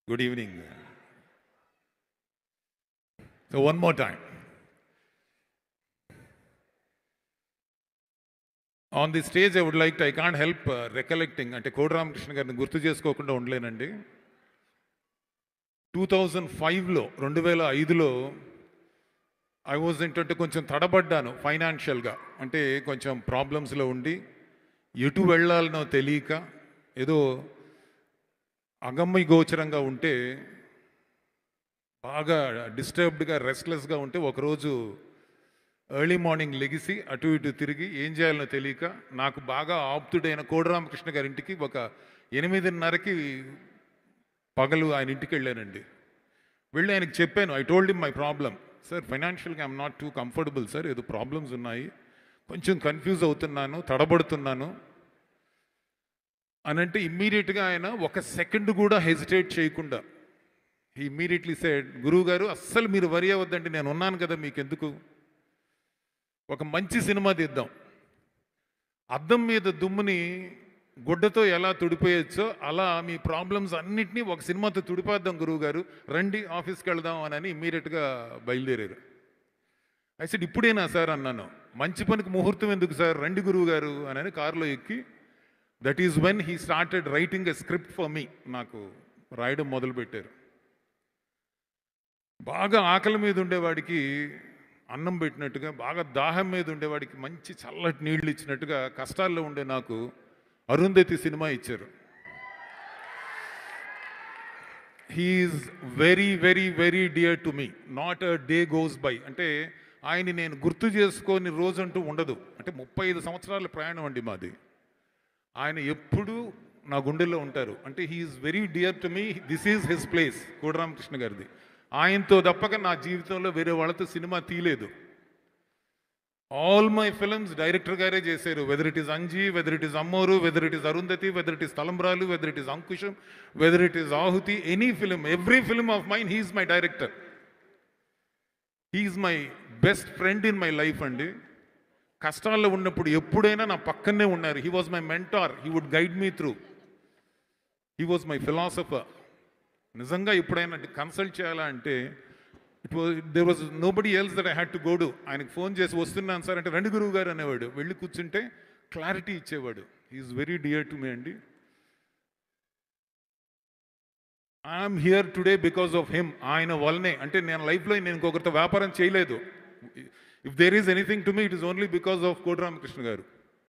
Good evening. So one more time. On the stage, I can't help recollecting, అంటే కోడి రామకృష్ణ గారిని గుర్తు చేసుకోకుండా ఉండలేనండి. 2005లో ఐ వాజ్ ఏంటంటే కొంచెం తడబడ్డాను ఫైనాన్షియల్గా, అంటే కొంచెం ప్రాబ్లమ్స్లో ఉండి ఎటు వెళ్ళాలనో తెలియక ఏదో అగమ్య గోచరంగా ఉంటే, బాగా డిస్టర్బ్డ్గా రెస్ట్లెస్గా ఉంటే ఒకరోజు ఎర్లీ మార్నింగ్ లెగిసి అటు ఇటు తిరిగి ఏం చేయాలనో తెలియక నాకు బాగా ఆప్తుడైన కోడి రామకృష్ణ గారి ఇంటికి ఒక 8:30కి పగలు ఆయన ఇంటికి వెళ్ళానండి. వెళ్ళి ఆయనకి చెప్పాను, I told him my problem. Sir, ఫైనాన్షియల్గా I'm not too comfortable sir, ఏదో ప్రాబ్లమ్స్ ఉన్నాయి, కొంచెం కన్ఫ్యూజ్ అవుతున్నాను, తడబడుతున్నాను అని అంటే ఇమ్మీడియట్గా ఆయన ఒక సెకండ్ కూడా హెజిటేట్ చేయకుండా హీ ఇమ్మీడియట్లీ సెడ్, గురువు గారు అస్సలు మీరు వరి అవ్వద్దండి, నేను ఉన్నాను కదా మీకెందుకు, ఒక మంచి సినిమా తీద్దాం, అద్దం మీద దుమ్ముని గుడ్డతో ఎలా తుడిపోయచ్చో అలా మీ ప్రాబ్లమ్స్ అన్నిటినీ ఒక సినిమాతో తుడిపేద్దాం గురువు గారు, రండి ఆఫీస్కి వెళ్దాం అని ఇమ్మీడియట్గా బయలుదేరారు. అయితే ఇప్పుడేనా సార్ అన్నాను. మంచి పనికి ముహూర్తం ఎందుకు సార్, రండి గురువు గారు అని కారులో ఎక్కి, that is when he started writing a script for me. నాకు రాయడం మొదలుపెట్టారు. బాగా ఆకలి మీద ఉండేవాడికి అన్నం పెట్టినట్టుగా, బాగా దాహం మీద ఉండేవాడికి మంచి చల్లటి నీళ్లు ఇచ్చినట్టుగా, కష్టాల్లో ఉండే నాకు అరుంధతి సినిమా ఇచ్చారు. He's very very very dear to me. Not a day goes by, అంటే ఆయన్ని నేను గుర్తు చేసుకొని రోజంటూ ఉండదు. అంటే 35 సంవత్సరాల ప్రయాణం అండి మాది. ఆయన ఎప్పుడూ నా గుండెల్లో ఉంటారు. అంటే he's very dear to me. This is his place, Kodi Ramakrishna గారిది. ఆయనతో తప్పక నా జీవితంలో వేరే వాళ్ళతో సినిమా తీయలేదు. ఆల్ మై ఫిల్మ్స్ డైరెక్టర్ గారే చేశారు. Whether it is Anji, whether it is Ammoru, whether it is Arundhati, whether it is Talambralu, whether it is Ankusam, whether it is Aahuti, any film, every film of mine he is my director. He is my best friend in my life అండి. కష్టాల్లో ఉన్నప్పుడు ఎప్పుడైనా నా పక్కనే ఉన్నారు. He was my mentor. He would guide me through. He was my philosopher. నిజంగా ఎప్పుడైనా consult చేయాలా అంటే there was nobody else that I had to go to. ఆయనకు ఫోన్ చేసి వస్తున్నాను సార్ అంటే, రండి గురువు గారు అనేవాడు. వెళ్ళి కూర్చుంటే క్లారిటీ ఇచ్చేవాడు. He is very dear to me అండి. I'm here today because of him. ఆయన వల్లనే, అంటే నేను లైఫ్లో నేను ఇంకొకరితో వ్యాపారం చేయలేదు. If there is anything to me, it is only because of Kodi Ramakrishna గారు.